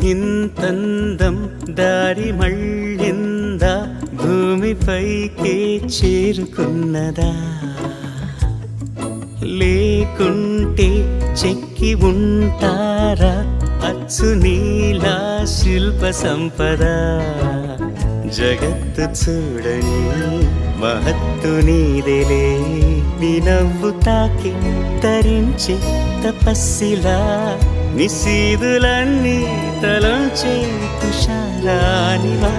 ఇంతందం దారి మళ్ళిందా, భూమిపైకే చేరుకున్నదా, లేకుంటే చెక్కి ఉంటారా అచ్చు నీలా శిల్ప సంపద. జగత్తు చూడని మహత్తు నీదేలే, నీ నవ్వు తాకి తరించే తపస్సిలా, నిశీదులన్నీ తలంచే తుషారానివా.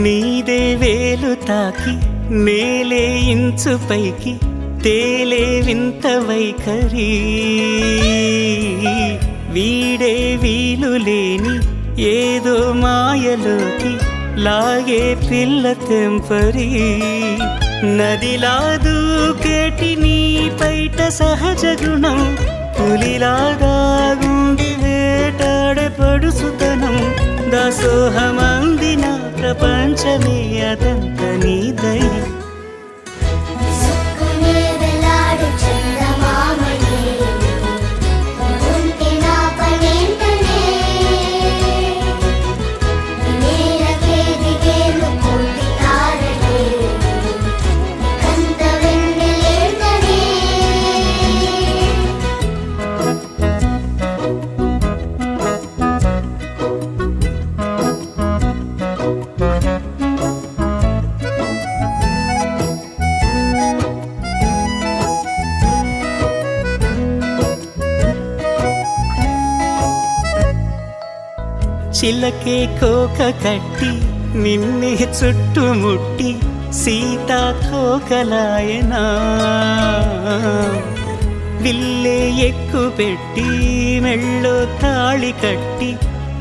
నీదే వేలు తాకి నేలే ఇంచు పైకి తేలే వింత వైఖరి, వీడే వీలు లేని ఏదో మాయలోకి లాగే పిల్ల తెంపరి. నదిలా దూకేటి నీ పైట సహజ గుణం, పులిలాగా గుండి వేటాడే పడుసుతనం. దాసోహమందిన ప్రపంచమే అదంత నీదై. చిలకే కోక కట్టి నిన్నే చుట్టుముట్టి సీతాకోకలాయనా, విల్లే ఎక్కు పెట్టి మెళ్ళో తాళి కట్టి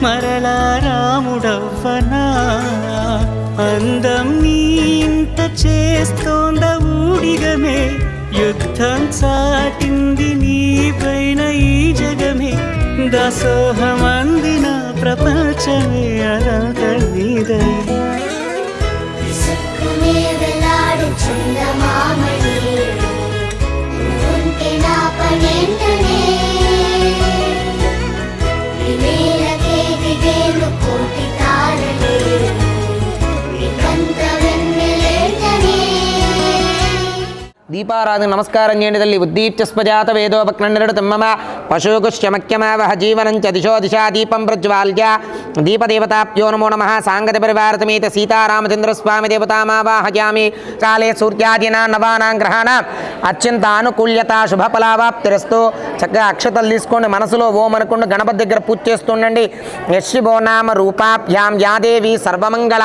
మరలా రాముడవ్వనా. అందం నీ ఇంత చేస్తోంద ఊడిగమే, యుద్ధం చాటింది నీ పైన ఈ జగమే. దాసోహమందిన ప్రపంచమే అదంత నీదై. దీపారాధన నమస్కారం చేయండి తల్లి. ఉద్దీప్యస్పజాత వేదోపక్నండరుడు తమ్మమ పశుకుశ్చమక్యమావహ జీవనంచ దిశో దిశా దీపం ప్రజ్వాల్య దీపదేవతాభ్యో నమో నమః. సాంగత పరివారతమేత సీతారామచంద్రస్వామి దేవతామావాహయామి. కాలే సూర్యాదినా నవానాం గ్రహాణం అత్యంత అనుకూల్యత శుభఫలావాప్తిరస్తు. చక్కగా అక్షతలు తీసుకోండి, మనసులో ఓం అనుకోండి, గణపతి దగ్గర పూజ చేస్తుండండి. యశిభో నామ రూపాభ్యాం యాదేవి సర్వమంగళ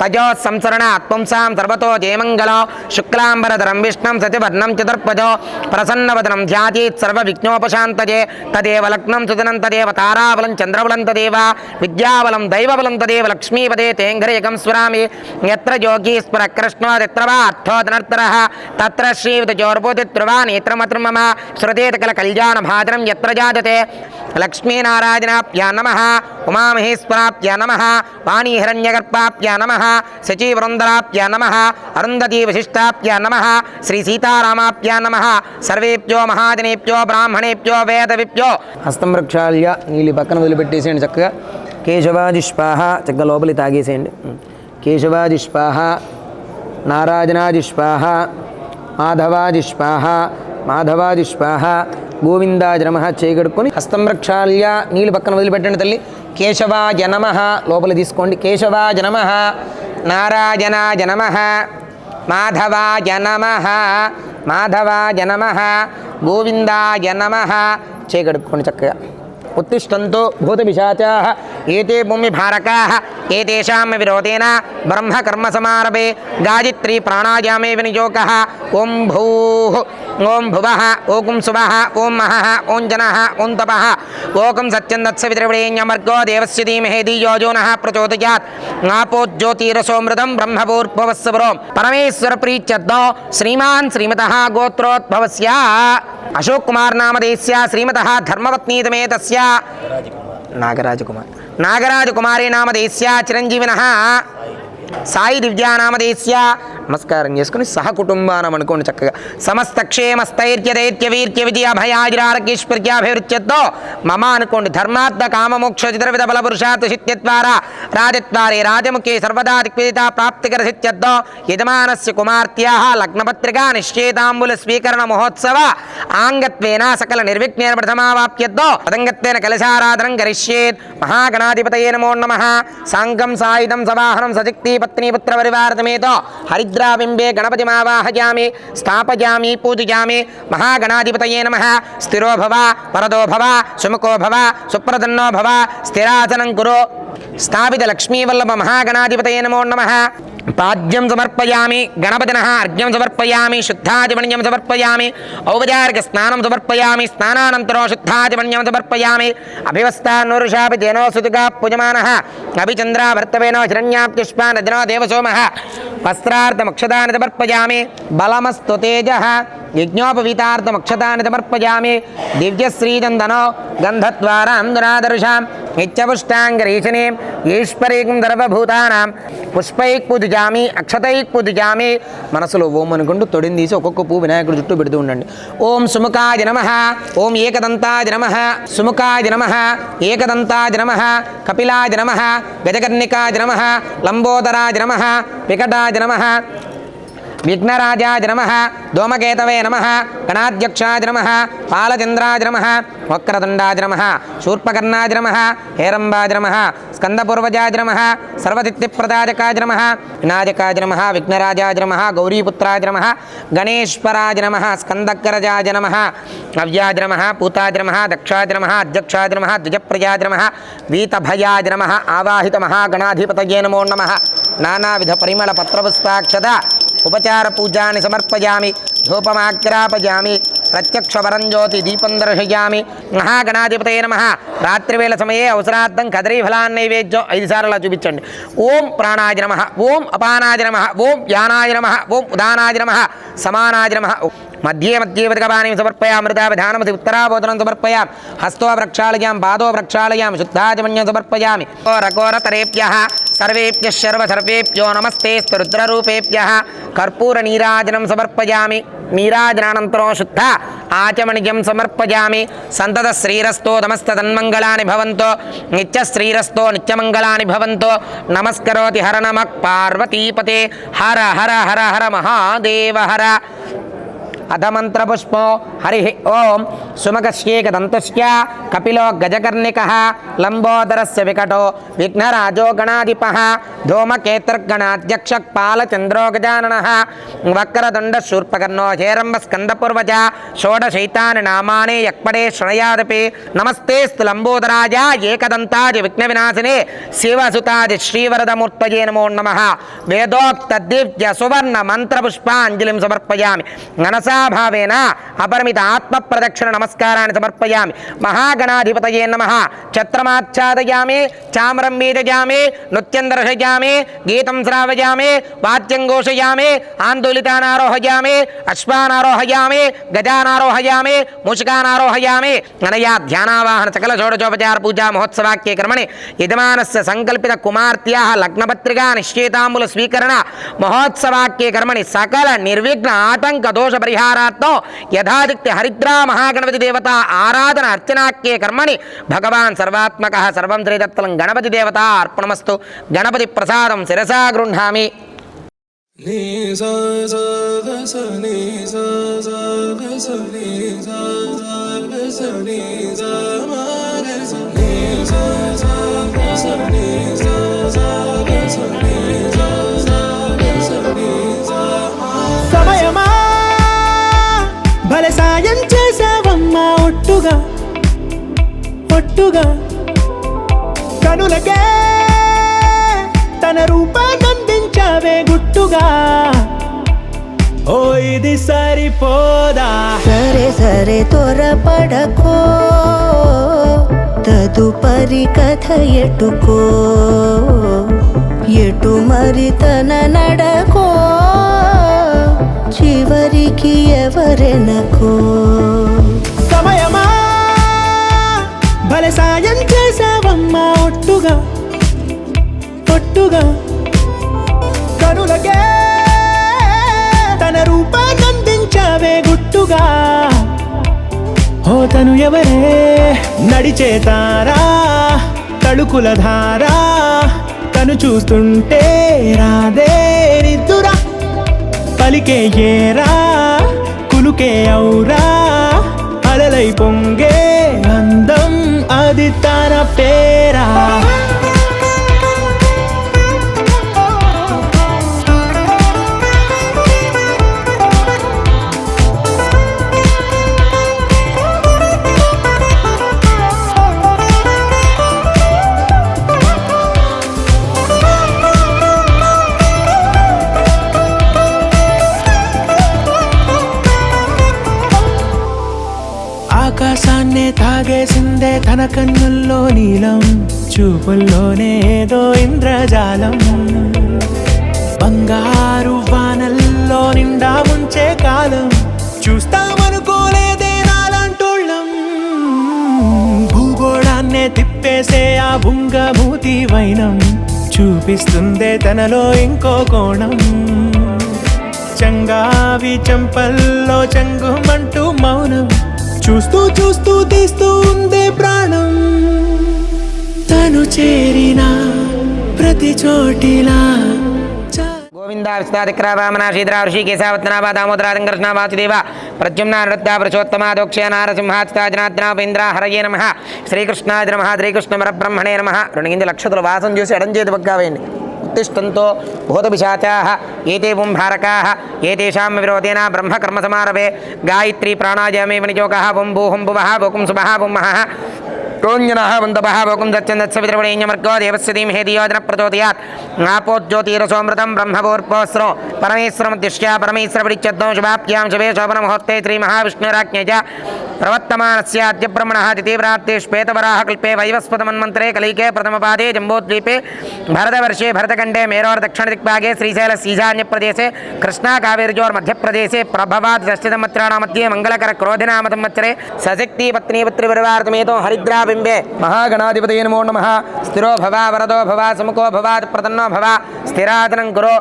తజో సంసరణ ఆత్మంసాం సర్వతో జయమంగళం. శుక్లాంబరధరం విష్ణం సతివర్ణం చతుర్భుజో ప్రసన్నవదనం ధ్యాయేత్ సర్వవిఘ్నోపశాంతయే. తదేవ లగ్నం సుదినం తదేవ తారాబలం చంద్రబలం తదేవ విద్యాబలం దైవబలం తదేవ లక్ష్మీపదే తేంఘ్రేకం స్మరామి. యత్ర యోగీశ్వర కృష్ణో తత్ర వా అర్థో ధనర్తరః తత్ర శ్రీవితజోర్భూతిత్రువా నేత్రమతృ మమ శ్రుతేత కల కళ్యాణ భాజనం యత్ర జాయతే. లక్ష్మీనారాయణాభ్యా నమః, ఉమామహేశ్వరాభ్యా నమః, వాణీహిరణ్యగర్భాభ్యా నమః, శచీవృందరాభ్యా నమః, అరుంధతీ వశిష్టాభ్యా నమః, శ్రీ సీతారామాభ్యా నమః. సర్వేభ్యో మహాజనేభ్యో బ్రాహ్మణేభ్యో వేదవిభ్యో. హస్తం వృక్షాల్య నీళ్ళు పక్కన వదిలిపెట్టేసేయండి. చక్కగా కేశవాజిష్పాహ చక్కగా లోపలి తాగేసేయండి. కేశవాజిష్పాహ, నారాజనాజిష్పాహ, మాధవాజిష్పాహ, మాధవాజిష్పాహ, గోవిందాజ నమః చేయగడుక్కొని హస్తం రక్షాల్య నీళ్ళు పక్కన వదిలిపెట్టండి తల్లి. కేశవాయ నమః లోపల తీసుకోండి. కేశవాయ నమః, నారాయణాయ నమః, మాధవాయ నమః, మాధవాయ నమః, గోవిందాయ నమః. చేకడుక్కోండి చక్కగా. ఉత్తిష్టంతో భూతపిశాచాః ఏతే భూమిభారకాః ఏతేషాం విరోధేన బ్రహ్మకర్మ సమారభే గాయత్రీ ప్రాణాయామే వినియోగః. ఓం భూః, ఓం భువః, ఓం సువః, ఓం మహః, ఓం జనః, ఓం తపః, ఓం సత్యం దత్సవితృవరేణ్యమర్గో దేవస్య ధీమహి ధియో యో నః ప్రచోదయాత్. ఆపో జ్యోతిరసోమృతం బ్రహ్మభూర్భువస్సువరో పరమేశ్వర ప్రీత్యర్థో శ్రీమాన్ శ్రీమతః గోత్రోద్భవస్య అశోక్ కుమార్ నామధేయస్య శ్రీమతః ధర్మపత్నీతమే తస్య నాగరాజకుమారి నామధేయస్య చిరంజీవినః సాయి దివ్యా నామధేయస్య. నమస్కారం చేసుకుని సహకుటుంబానం అనుకోండి చక్కగా. సమస్త క్షేమస్థైర్యదైత్య వీర్య విజయ అభయాజిరారోగ్యైశ్వర్యాభివృత్యతో మమ అనుకోండి. ధర్మార్థ కామమోక్ష చిత్రవిధ బల పురుషార్థ సిద్ధ్యద్వారా రాజద్వారే రాజముఖే సర్వదా దిక్విదిత ప్రాప్తికర సిద్ధ్యర్థో యజమానస్య కుమార్తెః లగ్నపత్రికా నిశ్చేతాంబుల స్వీకరణ మహోత్సవ ఆంగత్వేన సకల నిర్విఘ్నేన ప్రథమావాప్యర్థో పదంగత్వేన కలశారాధనం కరిష్యేత్. మహాగణాధిపతయే నమో నమః. సాంగం సాయుధం సవాహనం సశక్తి పత్ని పుత్ర పరివారతమేతో హరిద్రాబింబే గణపతిమావాహయామి స్థాపయామి పూజయామి. మహాగణాధిపతయే నమః. స్థిరో భవ, వరదో భవ, సుముఖో భవ, సుప్రసన్నో భవ, స్థిరాసనం కురు. స్థాపిత లక్ష్మీవల్లభ మహాగణాధిపతయే నమో నమః. పాద్యం సమర్పయామి గణపతినః, అర్ఘ్యం సమర్పయామి, శుద్ధాదిమణ్యం సమర్పయామి, ఔపచారిక స్నానం సమర్పయామి, స్నానానంతరం శుద్ధాదిమణ్యం సమర్పయామి. అభివస్తాన్నూరుషాపి జనో సుతుగా పూజమానః అభిచంద్రాభర్తవేనో హిరణ్యాప్యుష్పా నదినో దేవసోమః. వస్త్రార్థమక్షతాని సమర్పయామి. బలమస్తు తేజః యజ్ఞోపవీతార్థమక్షతాని సమర్పయామి. దివ్యశ్రీచందనో గంధద్వారాం దురాదర్శాం నిత్యపుష్టాంగరీషణీం ఈశ్వరీకం సర్వభూతానాం పుష్పైక్ పూజామి అక్షతైక్ పూజామి. మనసులో ఓం అనుకుంటూ తొడిని తీసి ఒక్కొక్క పువ్వు వినాయకుడి చుట్టూ పెడుతూ ఉండండి. ఓం సుముఖాయ నమః, ఓం ఏకదంతాయ నమః, సుముఖాయ నమః, ఏకదంతాయ నమః, కపిలాయ నమః, గజకర్ణికాయ నమః, లంబోదరాయ నమః, వికటాయ నమః, విఘ్నరాజాయ నమః, ధూమకేతవే నమః, గణాధ్యక్షాయ నమః, పాలచంద్రాయ నమః, వక్రతుండాయ నమః, శూర్పకర్ణాయ నమః, హేరంబాయ నమః, స్కందపూర్వజాయ నమః, సర్వతిథిప్రదాయకాయ నమః, వినాయకాయ నమః, విఘ్నరాజాయ నమః, గౌరీపుత్రాయ నమః, గణేశ్వరాయ నమః, స్కందకరజాయ నమః, అవ్యాయ నమః, పూతాయ నమః, దక్షాయ నమః, అధ్యక్షాయ నమః, ద్విజప్రజాయ నమః, వీతభయాయ నమః. ఆవాహిత మహాగణాధిపతయే నమో నమః. నానావిధ పరిమళ పత్రపుష్పాక్షత ఉపచార పూజాని సమర్పయామి. ధూపమాగ్రాపయామి. ప్రత్యక్ష వరంజ్యోతి దీపం దర్శయామి. మహాగణాధిపతయే నమః. రాత్రివేళ సమయే అవసరార్థం కదరీఫలాన్ నైవేద్యం 5 సార్లు చూపించండి. ఓం ప్రాణాయ నమః, ఓం అపానాయ నమః, ఓం యానాయ నమః, ఓం ఉదానాయ నమః, సమానాయ నమః. మధ్యే మధ్యే వదకపానీం సమర్పయామి. మృతాభిధానమసి ఉత్తరాబోధనం సమర్పయామి. హస్తో ప్రక్షాళయాం, పాదో ప్రక్షాళయామి, శుద్ధాచమన్యం సమర్పయామి. ఘోరఘోరతరేభ్యః సర్వేభ్యః సర్వేభ్యో నమస్తేస్తు రుద్రరూపేభ్యః కర్పూర నీరాజనం సమర్పయామి. నీరాజనానంతరం శుద్ధ ఆచమణిజం సమర్పయామి. సంతత శ్రీరస్తో నమస్త తన్మంగళాని భవంతో నిత్య శ్రీరస్తో నిత్యమంగళాని భవంతో. నమస్కరోతి హర నమః పార్వతీపతే. హర హర హర హర మహాదేవ హర. అధమంత్రపుష్పో హరి ఓం సుమకస్యేకదంతస్య కపిలో గజకర్ణికః లంబోదరస్య వికటో విఘ్నరాజో గణాధిపః ధూమకేతుర్గణాధ్యక్ష పాలచంద్రో గజాననః వక్రతుండ శూర్పకర్ణో హేరంబ స్కందపూర్వజ షోడశైతాని నామాని యక్పడే శృణయాదపి. నమస్తేస్తు లంబోదరాయ ఏకదంతాయ విఘ్నవినాశినే శివసుతాయ శ్రీవరదమూర్తయే నమో నమః. వేదోక్త దివ్య సువర్ణ మంత్రపుష్పాంజలిం సమర్పయామి. మనసా భావేన అపరిమిత ఆత్మ ప్రదక్షిణ నమస్కారాన్ని సమర్పయామి. మహాగణాధిపతయే నమః. ఛత్రమాచ్ఛాదయామి, చామరం మీదయామి, నృత్యం దర్శయామి, గీతం శ్రావయామి, వాద్యం ఘోషయామి, ఆందోళితానారోహయామి, అశ్వానారోహయామి, గజానారోహయామి, మూషికానారోహయామి. అనయా ధ్యానావాహన సకల షోడశోపచార పూజా మహోత్సవాక్యే కర్మణి యజమానస్య సంకల్పిత కుమార్తెః లగ్నపత్రికా నిశ్చేతాంబుల స్వీకరణ మహోత్సవాక్యే కర్మణి సకల నిర్విఘ్న ఆటంక దోష పరిహారార్థం యథాదిక్తి హరిద్రా మహాగణపతి దేవత ఆరాధన అర్చనాక్యే కర్మణి భగవాన్ సర్వాత్మకః సర్వం శ్రీదత్తలం గణపతి దేవత అర్పణమస్తు. గణపతి ప్రసాదం శిరసా గృహ్ణామి. నీ సా సా గ స నీ సా సా గ స నీ సా సా గ స నీ సా మా గ స నీ సా సా sa ni sa sa ga sa ni sa sa ga sa ni sa. సమయమా భలే సాయం చేసావమ్మా ఒట్టుగా ఒట్టుగా కనులకే తన రూపాన్నందించావే గుట్టుగా ఓ ఇది సరిపోదా సరే సరే త్వరపడకో తదుపరి కథ ఎటుకో ఎటు మరి తన నడకో చివరికి ఎవరెనకో సమయమా భలే సాయం చేసావమ్మా ఒట్టుగా ఒట్టుగా కనులకే తన రూపాన్నందించావే గుట్టుగా ఓ తను ఎవరే నడిచే తారా తళుకుల ధారా తను చూస్తుంటే రాదే నిద్దురా పలికే ఏరా కులుకే ఔరా అలలై పొంగే అందం అది తన పేరా ఆకాశాన్నే తాగేసిందే తన కన్నుల్లో నీలం చూపుల్లోనే ఏదో ఇంద్రజాలం బంగారు వానల్లో నిండా ఉంచే కాలం చూస్తామనుకోలేదే నాలంటోళ్ళం భూగోళాన్నే తిప్పేసే ఆ బుంగమూతి వైనం చూపిస్తుందే తనలో ఇంకో కోణం చంగావి చెంపల్లో చెంగుమంటూ మౌనం చూస్తూ చూస్తూ తీస్తూ ఉందే ప్రాణం తను చేరిన ప్రతి చోటిలా గోవింద విస్తాదిక్రావామన శ్రీధరా ఋషికేశావత్నాభ దామోదరాధం కృష్ణ వాసుదేవ ప్రద్యుమ్న నృత్య పురుషోత్తమాదోక్షయ నారసింహాస్తాజనాత్నాపేంద్ర హరయే నమ శ్రీకృష్ణాది నమ శ్రీకృష్ణ పరబ్రహ్మణే నమ 2 లక్షతుల వాసం చూసి ఎడం చేతి పగ్గా వేయండి ఉత్తిష్టంతో భూతపిశాచాః ఏతే పుంభారకాః ఏతేషాం విరోధేన బ్రహ్మకర్మ సమారభే గాయత్రీ ప్రాణాయామే వనిజోగః పుం భూహుం భువః భోకుం సుభః పుంమః రోంజనః వందపః భోకుం సత్యందత్సవితృవణేన్యమర్గో దేవస్య ధీమహి ధియో యో నః ప్రచోదయాత్ ఆపోజ్యోతిరసోమృతం బ్రహ్మభూర్భువస్సో పరమేశ్వరముద్దిశ్య పరమేశ్వరపరిచ్ఛేదో శుభాప్యాం శుభే శోభనముహూర్తే శ్రీమహావిష్ణురాజ్ఞయ చ ప్రవర్తమానస్య అద్య బ్రహ్మణः తిథిప్రాప్తే శ్వేతవరాహకల్పే వైవస్వతమన్వంతరే కలికే ప్రథమపాదే జంబోద్వీపే భరతవర్షే భరతఖండే మేరోర్ దక్షిణదిక్भागे శ్రీశైలస్యీశాన్యప్రదేశే కృష్ణాకావేర్యోర్మధ్యప్రదేశే ప్రభవాత్ षष्ठितमत्राणां मध्ये मङ्गलकरक्रोधिनामसंवत्सरे सशक्ति पत्नीपुत्रपरिवारसमेतो हरिद्राबिम्बे महागणाधिपतये नमो नमः स्थिरो भव वरदो भव समुखो भवात् प्रतन्नो भव स्थिरादनं कुरु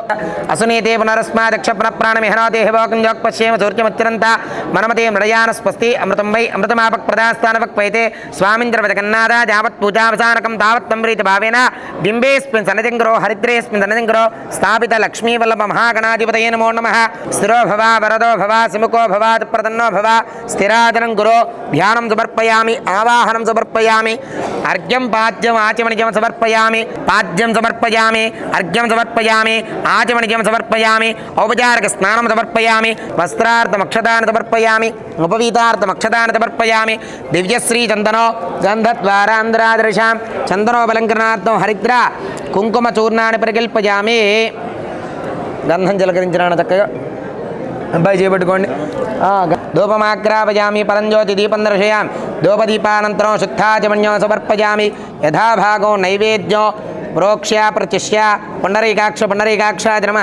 असुनीते पुनरस्मादक्षप्राणमिहनोते हिवोकं योक्पश्येम सूर्यमत्यरन्ता मनमते मृडयानस्पस्ति अमृतं वै अमृतमापक् प्रदास्तानवक्पैते स्वामिन्द्रवदकन्नादा यावत् पूजावसानकं तावत् तम्प्रीतभावेन बिम्बेऽस्मिन् सन्निधिङ्करो हरिद्रेऽस्मिन् सन्निधिङ्करो स्थापित लक्ष्मीवल्लभ महागणाधिपतये नमो नमः स्थिरो भव वरदो भव समुखो भवात् प्रतन्नो भव स्थिरादनं कुरु ध्यानं समर्पयामि आवाहनं समर्पयामि अर्घ्यं पाद्यं आचमनिजं समर्पयामि पाद्यं समर्पयामि अर्घ्यं समर्पयामि आचमनिजं समर्पयामि औपचारिक स्नानं समर्पयामि वस्त्रार्थमक्षतानि समर्पयामि उपवीतार्थमक्षतानि समर्पयामि दिव्यश्री चन्दनो गन्धद्वारान्ध्रादृशां चन्दनोपलङ्करणार्थं हरिद्रा కుంకుమచూర్ణాన్ని పరికల్పయామి గంధం జలకరించిన చక్కగా అబ్బాయి చేపట్టుకోండి ధూపమాగ్రాపయామి పరంజ్యోతి దీపం దర్శయామి ధూపదీపానంతరం శుద్ధాచమన్యం సమర్పయామి యథాభాగం నైవేద్యం ప్రోక్ష్య ప్రతిష్య పుండరీకాక్షాది నమ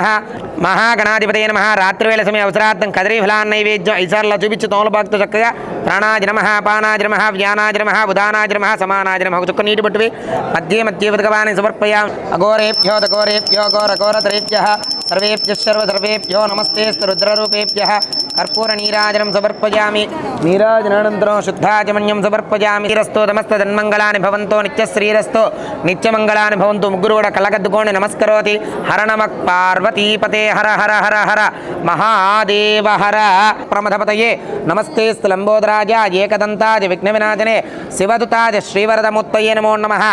మహాగణాధిపతయ నమ రాత్రివేళ సమయ అవసరార్థం కదరీ ఫలాన్ నైవేద్యం ఐసార్లా చూపించి తోమలపాకుతో చక్కగా ప్రాణాది నమ పానాది నమ వ్యానాది నమ ఉదానాది నమ సమానాది నమ ఒక చుక్క నీటి పట్టువి మధ్య మధ్య ఉదకవాన్ని సమర్పయాం అఘోరేభ్యో దఘోరేభ్యో ఘోరఘోరతరేభ్యః సర్వేభ్యః సర్వసర్వేభ్యో నమస్తే రుద్రరూపేభ్యః కర్పూర నీరాజనం సమర్పయామి. నీరాజనానంతరం శుద్ధాచమన్యం సమర్పయామి. శ్రీరస్తో నమస్తే తన్మంగళాని భవంతో నిత్యశ్రీరస్తో నిత్యమంగళాని భవంతు. ముగ్గురు కూడా కళ్ళకద్దుకోండి నమస్కరోతి. హర నమ పార్వతీపతే హర హర హర హర మహాదేవ హర. ప్రమథపతయే నమస్తే స్థలంబోధరాజ ఏకదంతాది విఘ్న వినాశనే శివదుతాజ శ్రీవరదమూర్తయే నమో నమః.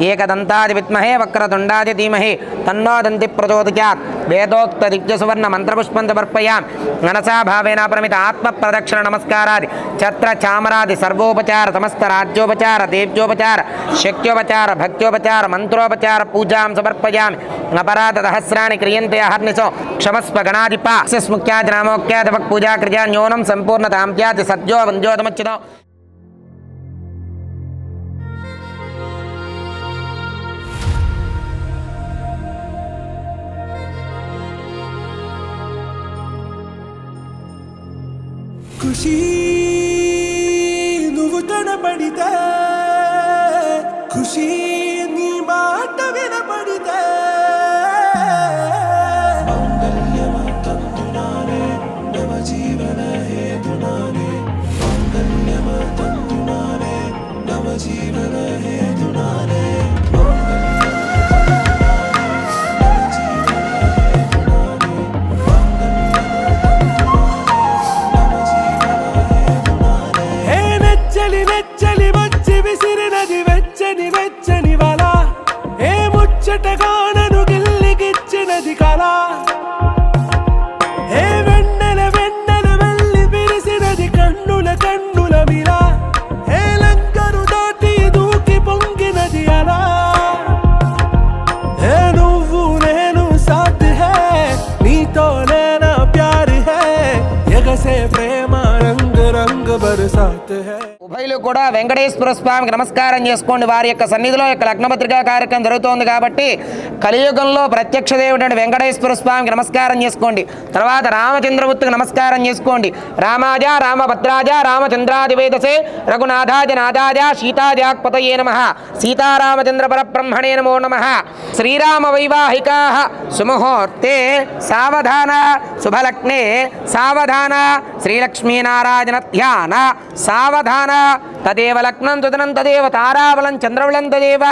ఏకదంతాది విద్మహే వక్రతుండాది ధీమహి తన్నో దంతి ప్రచోదయాత్. వేదోక్త దివ్య సువర్ణ మంత్రపుష్పం సమర్పయామి. మనసా భావేన ప్రమిత ఆత్మ ప్రదక్షిణ నమస్కారాది ఛత్ర చామరాది సర్వోపచార సమస్త రాజ్యోపచార దేవ్యోపచార శక్యోపచార భక్త్యోపచార మంత్రోపచార పూజాం సమర్పయామి. అపరాధ సహస్రాన్ని క్రియంతే అహర్నిశో క్షమస్వ గణాధిప స్ముఖ్యాది నామోఖ్యాది భక్ పూజా క్రియా న్యూనం సంపూర్ణతాంత్యాది సద్యో వంద్యోతమచ్యుతో. ఖుషీ నువ్వు కనబడితే, ఖుషీ నీ మాట వినబడితే, మంగళ్యమంతందునానే నవ జీవన హేతునానే, మంగళ్యమంతందునానే నవ జీవన హేతునానే. వెచ్చని వచ్చి విసిరినది వెచ్చని వెచ్చని వల, ఏ ముచ్చటగా నన్ను గిల్లిగిచ్చినది కళ, ఏ వెన్నెల వెన్నెల వెళ్ళి విరిసినది కన్నుల కన్నుల మిల, ఏ లంకను దాటి దూకి పొంగినది అలా. ఏ నువ్వు నేను సాథ్ హై, నీతోనే నా ప్యార్ హై, ఎగసే ప్రేమ రంగ్ రంగ్ బరసాత్ హై. ఉభయలు కూడా వెంకటేశ్వర స్వామికి నమస్కారం చేసుకోండి. వారి యొక్క సన్నిధిలో యొక్క లగ్నపత్రికా కార్యక్రమం జరుగుతోంది కాబట్టి కలియుగంలో ప్రత్యక్ష దేవుడు వెంకటేశ్వర స్వామికి నమస్కారం చేసుకోండి. తర్వాత రామచంద్రమూర్తికి నమస్కారం చేసుకోండి. రామాజ రామభద్రాజ రామచంద్రాదివేదసే రఘునాథాజ నాథాజ సీతాజాక్పతయే నమః. సీతారామచంద్ర పరబ్రహ్మణే నమో నమః. శ్రీరామ వైవాహికా సుముహూర్తే సావధాన శుభలగ్నే సావధాన శ్రీలక్ష్మీనారాయణ ధ్యాన సావధాన. తదేవ లగ్నం తుదనం తదేవ తారాబలం చంద్రబలం తదేవ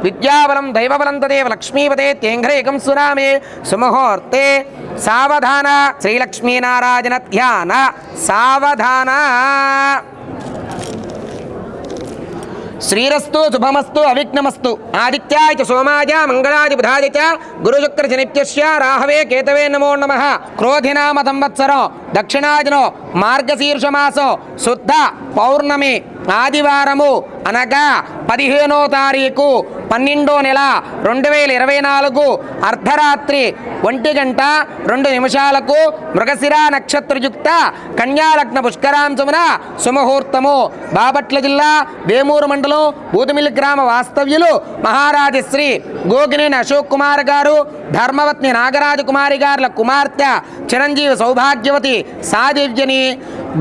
విద్యాబలం దైవబలం తదేవ లక్ష్మీపదే తేంఘ్రేకం సురామే. సుముహూర్తే సావధాన శ్రీలక్ష్మీనారాయణ ధ్యాన సావధాన. శ్రీరస్తు శుభమస్తు అవిఘ్నమస్తు. ఆదిత్యాయ చ సోమాయ మంగళాయ బుధాయ చ గురుశుక్ర శనిత్యస్య రాహవే కేతవే నమో నమః. క్రోధినామ సంవత్సరం దక్షిణాదినో మార్గశీర్షమాసో శుద్ధ పౌర్ణమి ఆదివారము అనగా 15వ తారీఖు 12వ నెల 2024 అర్ధరాత్రి 1:02 మృగశిర నక్షత్రయుక్త కన్యాలగ్న పుష్కరాంశమున సుముహూర్తము. బాపట్ల జిల్లా వేమూరు మండలం బూతుమిల్లి గ్రామ వాస్తవ్యులు మహారాజశ్రీ గోగినేని అశోక్ కుమార్ గారు ధర్మవత్ని నాగరాజు కుమారి గారుల కుమార్తె చిరంజీవి సౌభాగ్యవతి సాదివ్యని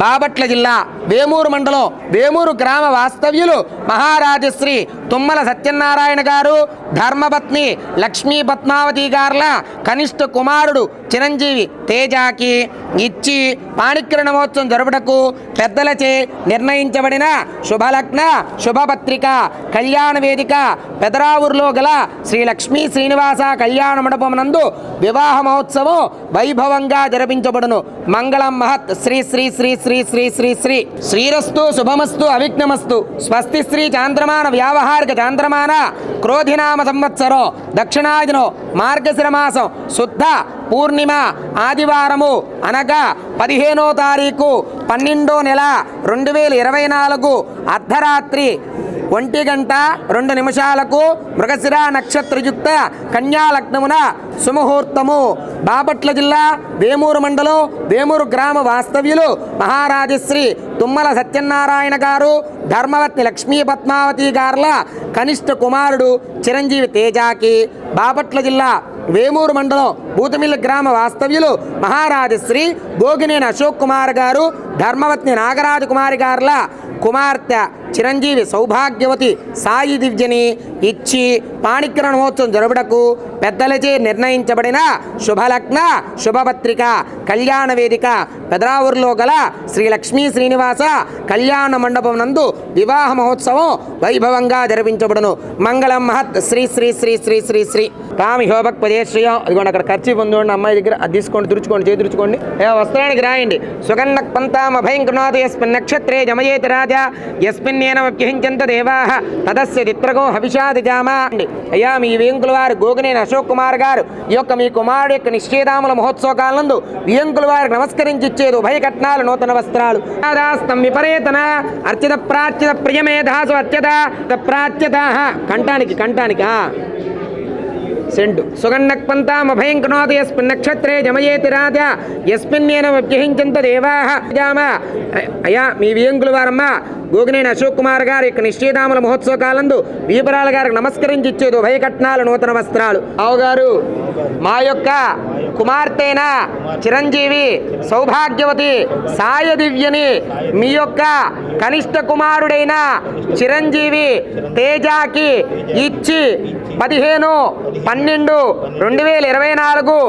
బాపట్ల జిల్లా వేమూరు మండలం వేమూరు గ్రామ వాస్తవ్యులు మహారాజశ్రీ తుమ్మల సత్యనారాయణ గారు ధర్మపత్ని లక్ష్మీ పద్మావతి గారుల కనిష్ట కుమారుడు చిరంజీవి తేజాకి ఇచ్చి పాణిగ్రహణమోత్సవం జరుపుటకు పెద్దలచే నిర్ణయించబడిన శుభలగ్న శుభపత్రిక కళ్యాణ వేదిక పెదరావూరులో గల శ్రీ లక్ష్మీ శ్రీనివాస కళ్యాణ మండపం నందు వివాహ మహోత్సవం వైభవంగా జరిపించబడును. మంగళం మహత్ శ్రీ శ్రీ శ్రీ శ్రీ శ్రీ శ్రీ శ్రీ శ్రీరస్తు శుభమస్తు అవిఘ్నమస్తు. స్వస్తి శ్రీ చాంద్రమాన వ్యావహారిక చాంద్రమాన క్రోధినామ సంవత్సరం దక్షిణాదినో మార్గశిర మాసం శుద్ధ పూర్ణిమ ఆదివారము అనగా 15వ తారీఖు 12వ నెల 2024 అర్ధరాత్రి 1:02 మృగశిర నక్షత్రయుక్త కన్యాలగ్నమున సుముహూర్తము. బాపట్ల జిల్లా వేమూరు మండలం వేమూరు గ్రామ వాస్తవ్యులు మహారాజశ్రీ తుమ్మల సత్యనారాయణ గారు ధర్మవత్ని లక్ష్మీ పద్మావతి గారుల కనిష్ట కుమారుడు చిరంజీవి తేజాకి బాపట్ల జిల్లా వేమూరు మండలం బూతుమిల్లి గ్రామ వాస్తవ్యులు మహారాజశ్రీ గోగినేని అశోక్ కుమార్ గారు ధర్మవత్ని నాగరాజు కుమారి గారుల కుమార్తె చిరంజీవి సౌభాగ్యవతి సాయి దివ్యని ఇచ్చి పాణిగ్రహణ మహోత్సవం జరుపుటకు పెద్దలచే నిర్ణయించబడిన శుభలగ్న శుభపత్రిక కళ్యాణ వేదిక పెదరావూరులో గల శ్రీ లక్ష్మీ శ్రీనివాస కళ్యాణ మండపం నందు వివాహ మహోత్సవం వైభవంగా జరిపించబడును. మంగళం మహత్ శ్రీ శ్రీ శ్రీ శ్రీ శ్రీ శ్రీ కామి హోభక్ పదేశ్రయం. అదిగోండి అక్కడ ఖర్చు పొందండి అమ్మాయి దగ్గర, అది తీసుకోండి, తుడుచుకోండి, చేతి తుడుచుకోండి. వస్త్రానికి రాయండి సుగంధక్ పంతామ భయం కృణోతి యస్మిన్ నక్షత్రే జమయేతి రాజా యస్మిన్నేనమభ్యహించంత దేవాః తదస్య చిత్రగో హవిషాది జామా. అయ్యా మీ వేంకుల వారు గోగినేని అశోక్ కుమార్ గారు ఈ యొక్క మీ కుమారుడు యొక్క నిశ్చేదాముల మహోత్సవ కాలందు వేంకుల వారికి నమస్కరించి ఇచ్చేది ఉభయ కట్నాలు నూతన వస్త్రాలు. విపరేతన అర్చిత ప్రాచ్యత ప్రియమేధాసు అర్చత ప్రాచ్యత కంఠానికి సెంటు సుగంధక్ పంతామ భయం కృణోతి యస్మిన్ నక్షత్రే జమయేతి రాజా యస్మిన్నేనమభ్యహించంత దేవాః జామ. అయ్యా మీ వేంకుల వారమ్మ గోగినేని అశోక్ కుమార్ గారి యొక్క నిశ్చేదాముల మహోత్సవ కాలందు వీపరాల గారికి నమస్కరించి ఇచ్చేది ఉభయ కట్నాలు నూతన వస్త్రాలు. గారు మా యొక్క కుమార్తెన చిరంజీవి సౌభాగ్యవతి సాయి దివ్యని మీ యొక్క కనిష్ట కుమారుడైన చిరంజీవి తేజాకి ఇచ్చి 15/12/2024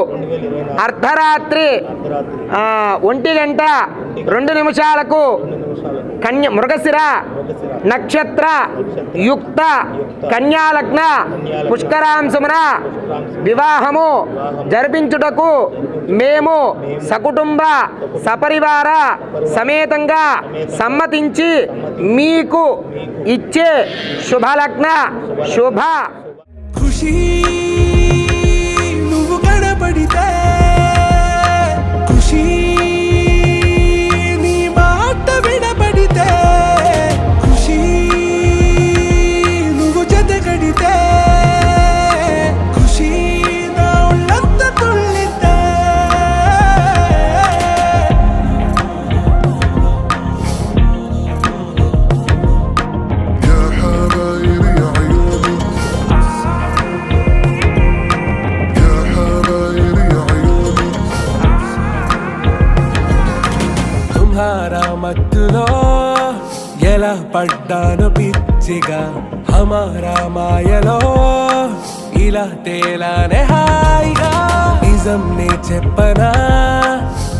అర్ధరాత్రి 1:02 మృగశిర నక్షత్ర యుక్త కన్యాలగ్న పుష్కరాంశమున వివాహము జరిపించుటకు మేము సకుటుంబ సపరివార సమేతంగా సమ్మతించి మీకు ఇచ్చే శుభలగ్న శుభ ఖుషీ నువ్వు కనబడితే ఖుషీ నీ మాట వినబడితే ఖుషీ నువ్వు జతగడితే ఖుషీ నా ఒళ్ళంత తుళ్ళితే మత్తులో ఎలా పడ్డాను పిచ్చిగా హమారా మాయలో ఇలా తేలానే హాయిగా నిజం నే చెప్పనా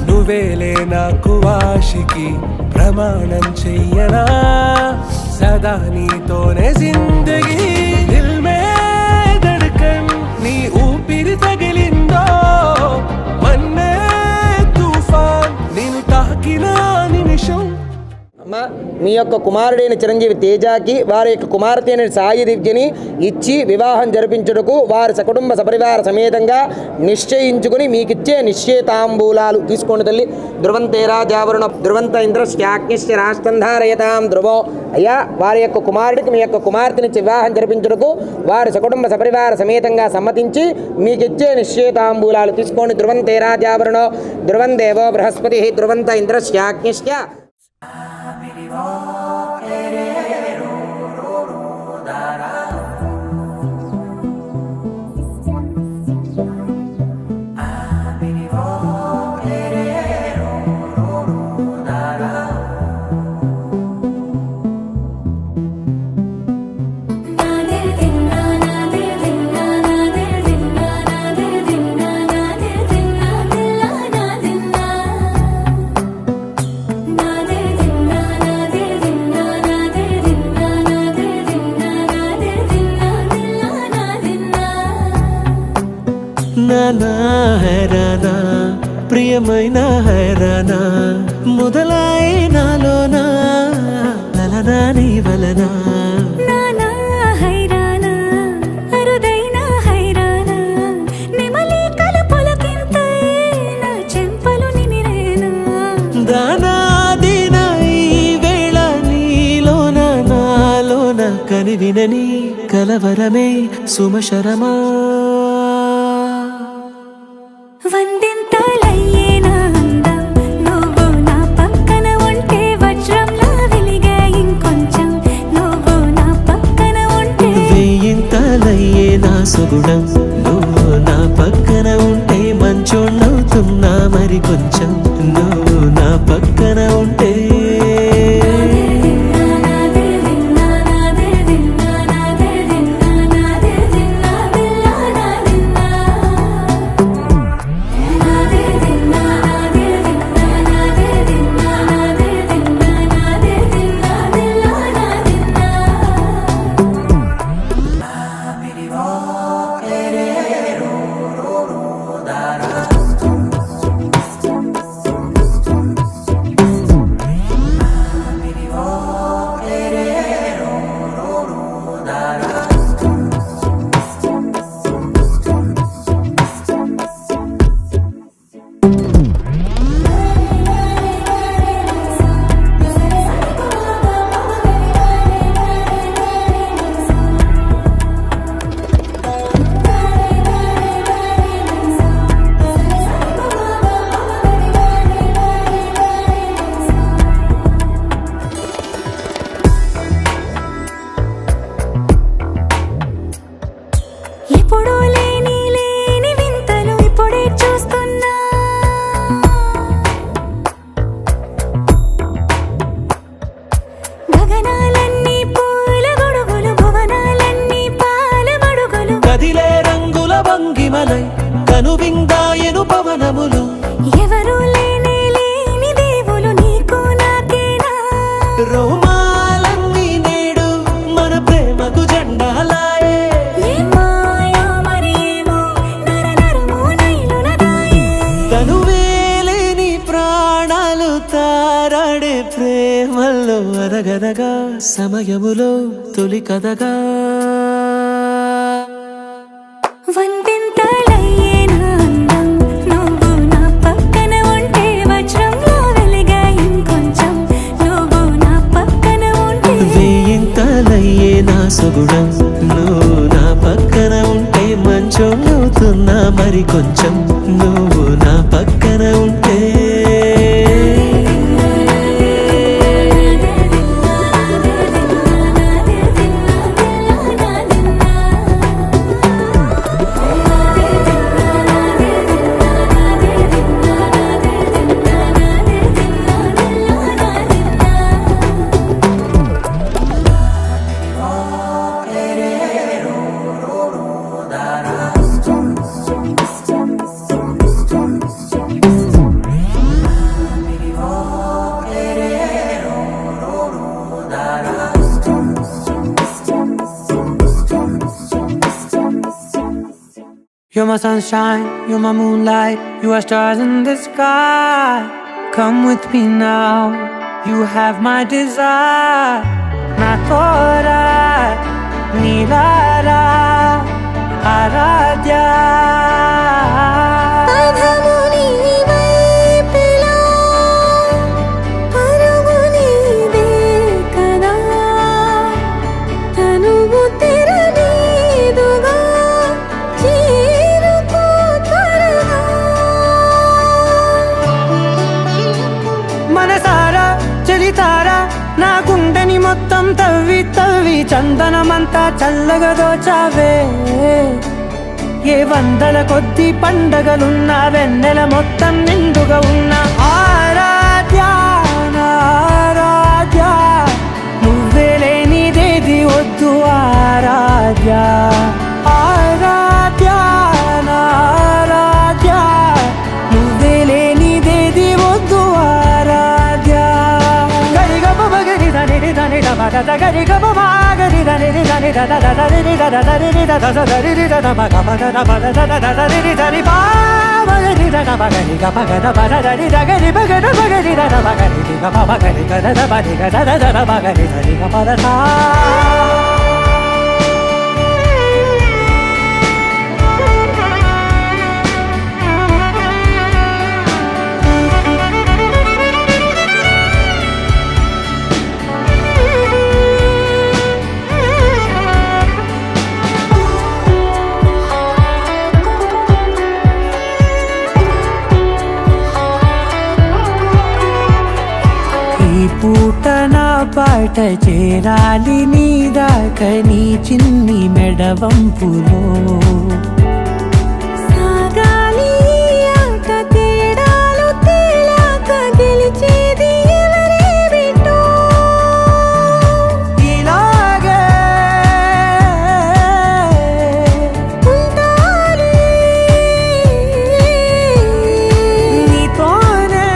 నువ్వేలే నాకు ఆశికి ప్రమాణం చెయ్యనా సదా నీతోనే జిందగీ దిల్ మే ధడ్కన్ నీ ఊపిరి తగిలిందో మన్నే తుఫాన్ నేను తాకిన నిమిషం. అమ్మ మీ యొక్క కుమారుడైన చిరంజీవి తేజాకి వారి యొక్క కుమార్తె అయిన సాయి దివ్యని ఇచ్చి వివాహం జరిపించుటకు వారి సకుటుంబ సపరివార సమేతంగా నిశ్చయించుకుని మీకిచ్చే నిశ్చయితాంబూలాలు తీసుకోండి తల్లి. ధ్రువంతే రాజావరుణ ధ్రువంత ఇంద్రశ్చాగ్నిశ్చ రాష్ట్రంధారయతాం ధ్రువం. అయ్యా వారి యొక్క కుమారుడికి మీ యొక్క కుమార్తెనిచ్చి వివాహం జరిపించుటకు వారి సకుటుంబ సపరివార సమేతంగా సమ్మతించి మీకిచ్చే నిశ్చయితాంబూలాలు తీసుకోండి. ధ్రువంతే రాజావరుణ ధ్రువం దేవో బృహస్పతి ధ్రువంత ఇంద్రశ్చాగ్నిశ్చ. నానా హైరానా ప్రియమైన హైరానా మొదలాయి నాలోనా లలనా నీ వలనా నానా హైరానా అరుదైన హైరానా నిమలి కలుపులకింతై నా చెంపలు నిమిరేనా దానా దీనా ఈ వేళ నీలోన నాలోన కనివినని కలవరమే సుమశరమా వందింతలయ్యేనా అందం నువ్వు నా పక్కన ఉంటే వజ్రంలా వెలిగే ఇంకొంచెం నువ్వు నా పక్కన ఉంటే వేయింతలయ్యే నా సుగుణం నువ్వు నా పక్కన ఉంటే మంచోళ్ళవుతున్నా మరి కొంచెం నువ్వు నా పక్కన ఉంటే నా దాయను పవనములు ఎవరు లేని దేవులు నీకు నాకేనా రోమాలన్నీ నేడు మన ప్రేమకు జెండాలాయే ఏ మాయా మరేమో నరనరమో నైలునదాయే తనువేలేని ప్రాణాలు తారాడే ప్రేమల్లో అరగదగా సమయములో తొలి కదగా వందెంతలయ్యేనా అందం నువ్వు నా పక్కన ఉంటే వజ్రంలా వెలిగా ఇంకొంచెం నువ్వు నా పక్కన ఉంటే వేయింతలయ్యే నా సుగుణం నువ్వు నా పక్కన ఉంటే మంచం అవుతున్నా మరి కొంచెం నువ్వు నా పక్కన ఉంటే You're my sunshine, you're my moonlight, you are stars in the sky. Come with me now, you have my desire. Na tora, nilara, aradhya. పాదము నీ వైపులా పరుగు నీదే కదా తనువు తెరనీదుగా చేరుకో త్వరగా మనసారా చలితారా నా గుండెని మొత్తం తవ్వి తవ్వి చందనమంతా చల్లగా దోచావే ఏ వందల కొద్ది పండగలున్నా వెన్నెల మొత్తం నిండుగా ఉన్న ఆరాధ్య నా ఆరాధ్య నువ్వే లేనిదేది వద్దు ఆరాధ్య ఆరాధ్య నా ఆరాధ్య నువ్వే లేనిదేది వద్దు ఆరాధ్య గరిగమ మగరి దని దని మగ గరిగమ మాగరి దని దని దని దని దని దని దని మగ మగ మగ దని దని పా మగరి దని మగరి గ మగ మగ దని గరి మగ మగరి దని మగరి గ మగరి గ ద మగరి గ ద ద మగరి దని గ పద సా ఈ పూట నా పాట చేరాలి నీ దాకా నీ చిన్ని మెడవంపులో సాగాలి ఆట తేడాలు తేలాక గెలిచేది ఎవరే బిడ్డో ఇలాగే ఉంటాలి నీతోనే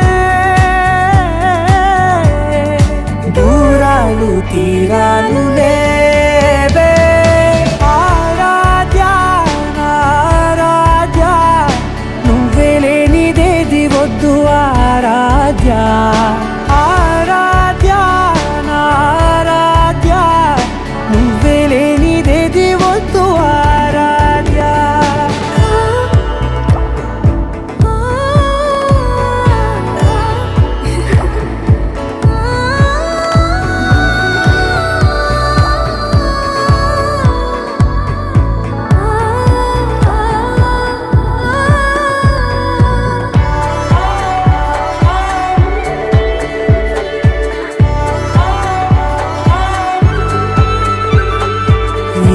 దూరాలు తీరాలు లేవే ఆరాధ్య నా ఆరాధ్య నువ్వే లేనిదేది వద్దు ఆరాధ్య ఆరాధ్య నా ఆరాధ్య నువ్వే లేనిదేది వద్దు ఆరాధ్య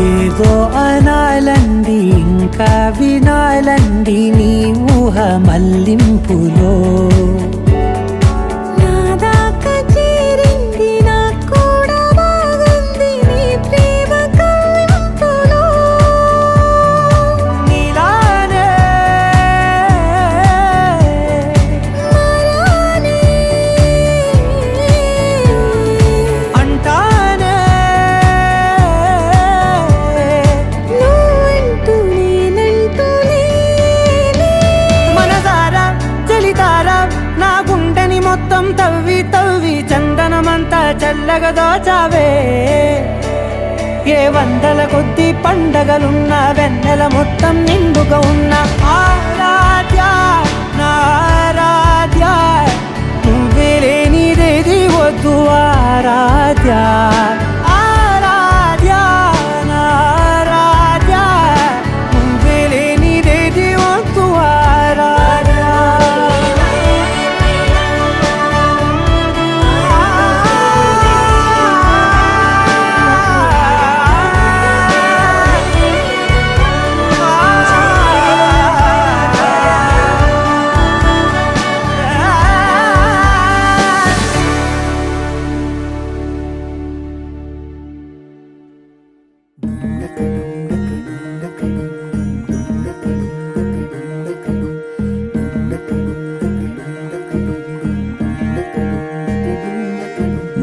ఏదో అనాలండి ఇంకా వినాలండి నీ ఊహ మల్లింపులో నా దాకా చేరింది నాకు కూడా బాగుంది నీ ప్రేమ కవ్వింపులో నీలానే మొత్తం తవ్వి తవ్వి చందనమంతా చల్లగా దోచావే ఏ వందల కొద్ది పండగలున్న వెన్నెల మొత్తం నిండుగా ఉన్న ఆరాధ్య నా ఆరాధ్య నువ్వే లేనిదేది వద్దు ఆరాధ్య ఆరాధ్య నా ఆరాధ్య నువ్వే లేనిదేది వద్దు ఆరాధ్య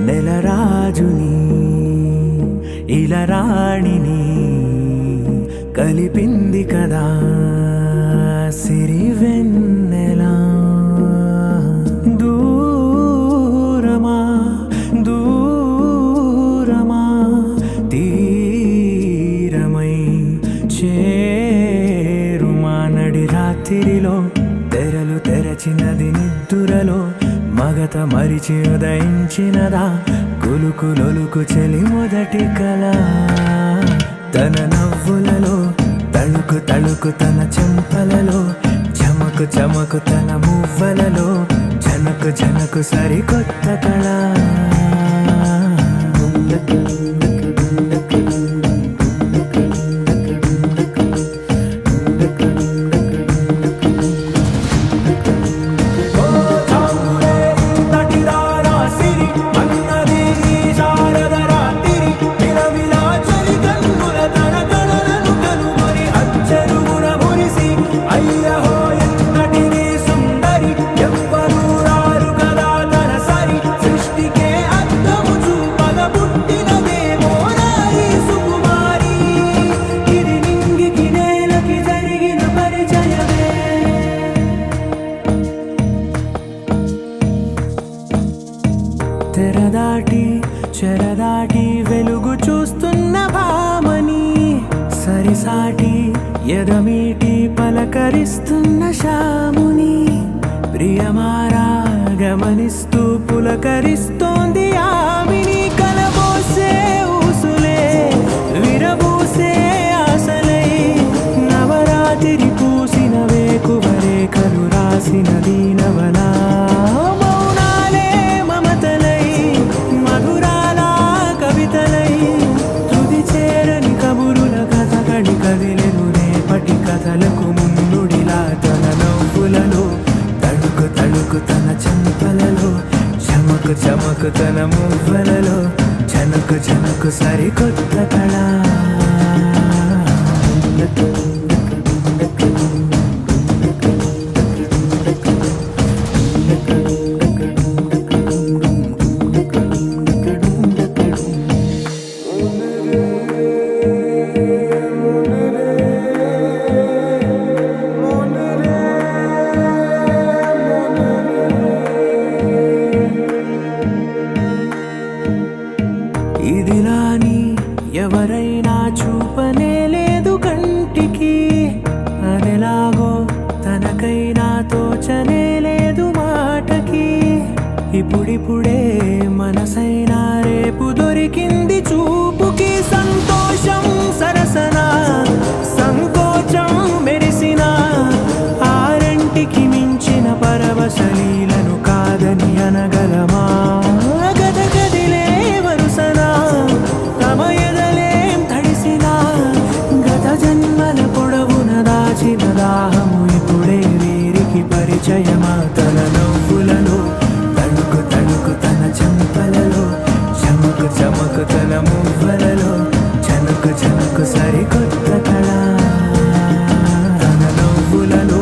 నెలరాజుని ఇలరాణిని కలిపింది కదా సిరివెన్నెలా దూరమా దూరమా తీరమై చేరుమా నడి రాత్రిలో తెరలు తెరచినది నిద్దురలో మగత మరిచి ఉదయించినదా కులుకులొలుకు చెలి మొదటి కళ తన నవ్వులలో తళుకు తళుకు తన చెంపలలో చమకు చమకు తన మువ్వలలో జనకు జనకు సరికొత్త కళ తెరదాటి చెరదాటి వెలుగు చూస్తున్న భామని సరిసాటి ఎదమీటి పలకరిస్తున్న శాముని ప్రియమారా గమనిస్తూ పులకరిస్తోంది ఆమిని కలబోసే ఊసులే విరబూసే ఆశలై నవరాత్రి పూసిన వేకువరేఖలు రాసిన దీనవలా కథలకు ముందుడిలా తన నవ్వులలో తడుకు తడుకు తన చెంపలలో చమకు చమకు తన మువ్వలలో జనకు జనకు సరికొత్త కళ ఇదిలాని ఎవరైనా చూపనే లేదు కంటికి అదెలాగో తనకైనా తోచనే లేదు మాటకి ఇప్పుడిప్పుడే మనసైనా రేపు దొరికింది చూపుకి సంతోషం సరసన సంకోచం మెరిసిన ఆరంటికి మించిన పరవశలీలను కాదని అనగలమా గదగదిలే వరుసనా తమ ఎదలేం తడిసినా గత జన్మల పొడవున దాచిన దాహము ఇప్పుడే వీరికి పరిచయమా తన నవ్వులలో తణుకు తణుకు తన చెంపలలో చమకు చమకు తన మువ్వలలో జనకు జనకు సరికొత్త కళ తన నవ్వులలో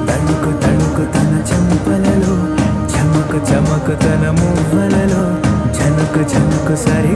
తణుకు తణుకు తన చెంపలలో చమకు చమకు తన మువ్వలలో జనకు జనకు సరి